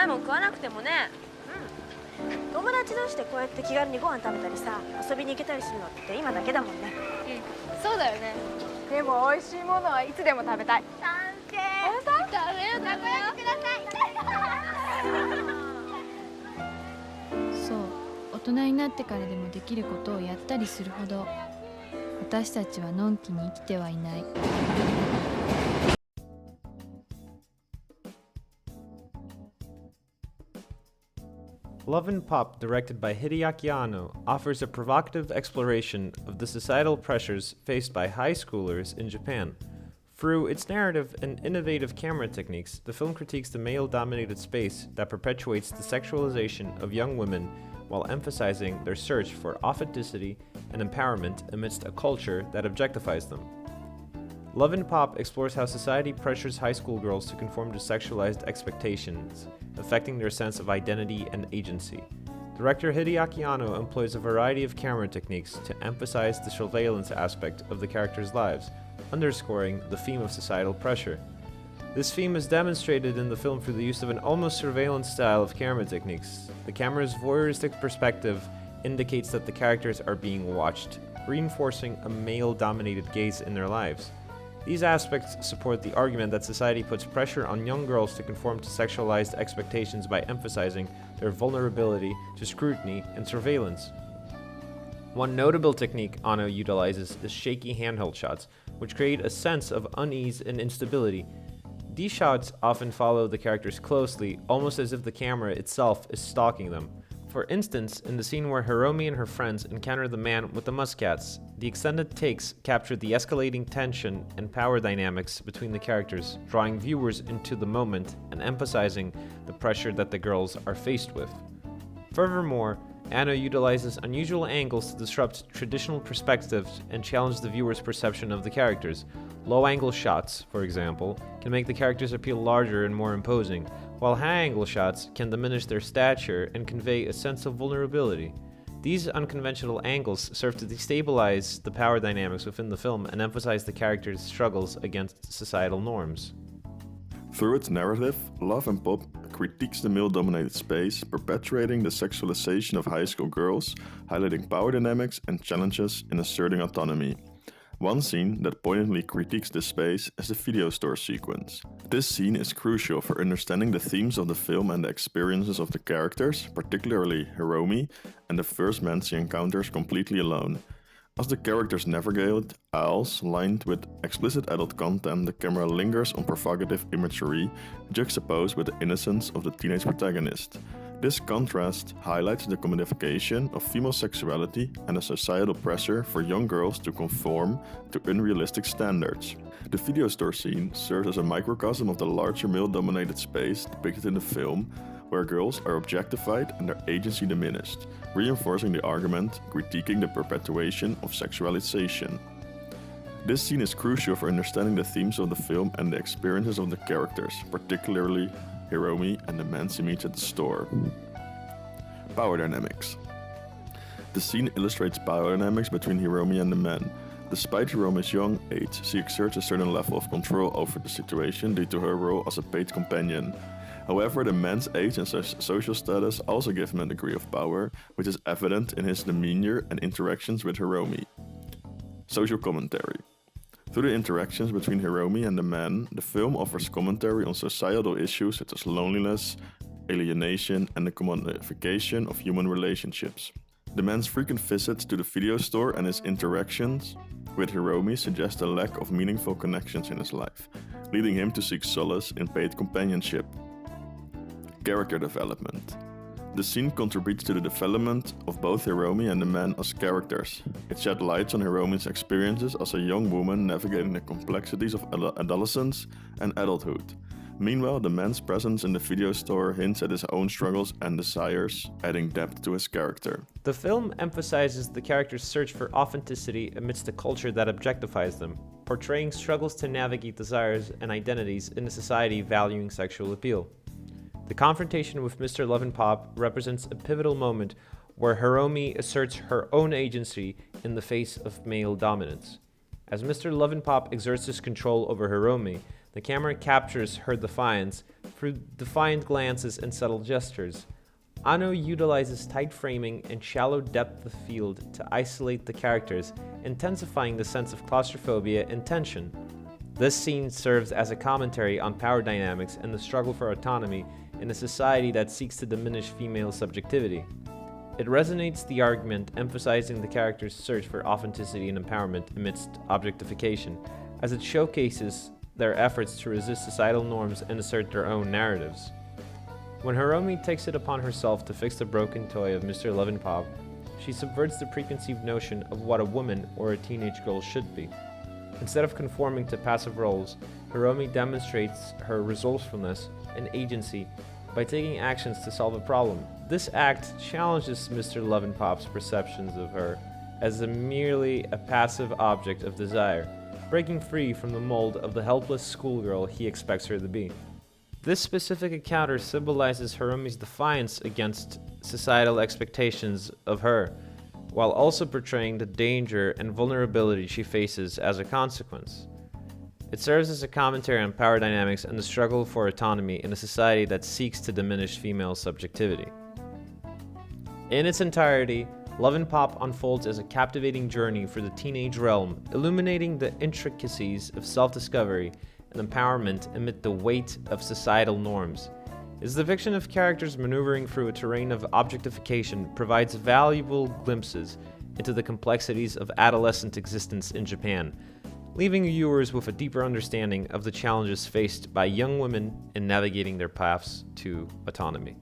いもん食わなくてもね。友達同士でこうやって気軽にご飯食べたりさ、遊びに行けたりするのって今だけだもんね。そうだよね。でも美味しいものはいつでも食べたい。賛成。食べようたこ焼きくだそう、大人になってからでもできることをやったりするほど私たちはのんきに生きてはいない。Love and Pop, directed by Hideaki Anno, offers a provocative exploration of the societal pressures faced by high schoolers in Japan. Through its narrative and innovative camera techniques, the film critiques the male-dominated space that perpetuates the sexualization of young women while emphasizing their search for authenticity and empowerment amidst a culture that objectifies them. Love and Pop explores how society pressures high school girls to conform to sexualized expectations, affecting their sense of identity and agency. Director Hideaki Anno employs a variety of camera techniques to emphasize the surveillance aspect of the characters' lives, underscoring the theme of societal pressure. This theme is demonstrated in the film through the use of an almost surveillance style of camera techniques. The camera's voyeuristic perspective indicates that the characters are being watched, reinforcing a male-dominated gaze in their lives. These aspects support the argument that society puts pressure on young girls to conform to sexualized expectations by emphasizing their vulnerability to scrutiny and surveillance. One notable technique Anno utilizes is shaky handheld shots, which create a sense of unease and instability. These shots often follow the characters closely, almost as if the camera itself is stalking them. For instance, in the scene where Hiromi and her friends encounter the man with the muskets, the extended takes capture the escalating tension and power dynamics between the characters, drawing viewers into the moment and emphasizing the pressure that the girls are faced with. Furthermore, Anno utilizes unusual angles to disrupt traditional perspectives and challenge the viewer's perception of the characters. Low-angle shots, for example, can make the characters appear larger and more imposing, while high-angle shots can diminish their stature and convey a sense of vulnerability. These unconventional angles serve to destabilize the power dynamics within the film and emphasize the characters' struggles against societal norms. Through its narrative, Love and Pop critiques the male-dominated space, perpetuating the sexualization of high school girls, highlighting power dynamics and challenges in asserting autonomy. One scene that poignantly critiques this space is the video store sequence. This scene is crucial for understanding the themes of the film and the experiences of the characters, particularly Hiromi, and the first man she encounters completely alone. As the characters navigate aisles lined with explicit adult content, the camera lingers on provocative imagery, juxtaposed with the innocence of the teenage protagonist. This contrast highlights the commodification of female sexuality and the societal pressure for young girls to conform to unrealistic standards. The video store scene serves as a microcosm of the larger male-dominated space depicted in the film, where girls are objectified and their agency diminished, reinforcing the argument critiquing the perpetuation of sexualization. This scene is crucial for understanding the themes of the film and the experiences of the characters, particularly Hiromi and the man she meets at the store. Power dynamics. The scene illustrates power dynamics between Hiromi and the man. Despite Hiromi's young age, she exerts a certain level of control over the situation due to her role as a paid companion. However, the man's age and social status also give him a degree of power, which is evident in his demeanor and interactions with Hiromi. Social commentary. Through the interactions between Hiromi and the man, the film offers commentary on societal issues such as loneliness, alienation, and the commodification of human relationships. The man's frequent visits to the video store and his interactions with Hiromi suggest a lack of meaningful connections in his life, leading him to seek solace in paid companionship. Character development. The scene contributes to the development of both Hiromi and the man as characters. It shed light on Hiromi's experiences as a young woman navigating the complexities of adolescence and adulthood. Meanwhile, the man's presence in the video store hints at his own struggles and desires, adding depth to his character. The film emphasizes the characters' search for authenticity amidst a culture that objectifies them, portraying struggles to navigate desires and identities in a society valuing sexual appeal. The confrontation with Mr. Love and Pop represents a pivotal moment where Hiromi asserts her own agency in the face of male dominance. As Mr. Love and Pop exerts his control over Hiromi, the camera captures her defiance, through defiant glances and subtle gestures. Anno utilizes tight framing and shallow depth of field to isolate the characters, intensifying the sense of claustrophobia and tension. This scene serves as a commentary on power dynamics and the struggle for autonomy in a society that seeks to diminish female subjectivity. It resonates the argument, emphasizing the characters' search for authenticity and empowerment amidst objectification, as it showcases their efforts to resist societal norms and assert their own narratives. When Hiromi takes it upon herself to fix the broken toy of Mr. Lovenpop, she subverts the preconceived notion of what a woman or a teenage girl should be. Instead of conforming to passive roles, Hiromi demonstrates her resourcefulness and agency by taking actions to solve a problem. This act challenges Mr. Lovenpop's perceptions of her as merely a passive object of desire, breaking free from the mold of the helpless schoolgirl he expects her to be. This specific encounter symbolizes Hiromi's defiance against societal expectations of her, while also portraying the danger and vulnerability she faces as a consequence. It serves as a commentary on power dynamics and the struggle for autonomy in a society that seeks to diminish female subjectivity. In its entirety, Love and Pop unfolds as a captivating journey for the teenage realm, illuminating the intricacies of self-discovery and empowerment amid the weight of societal norms. Its depiction of characters maneuvering through a terrain of objectification provides valuable glimpses into the complexities of adolescent existence in Japan, leaving viewers with a deeper understanding of the challenges faced by young women in navigating their paths to autonomy.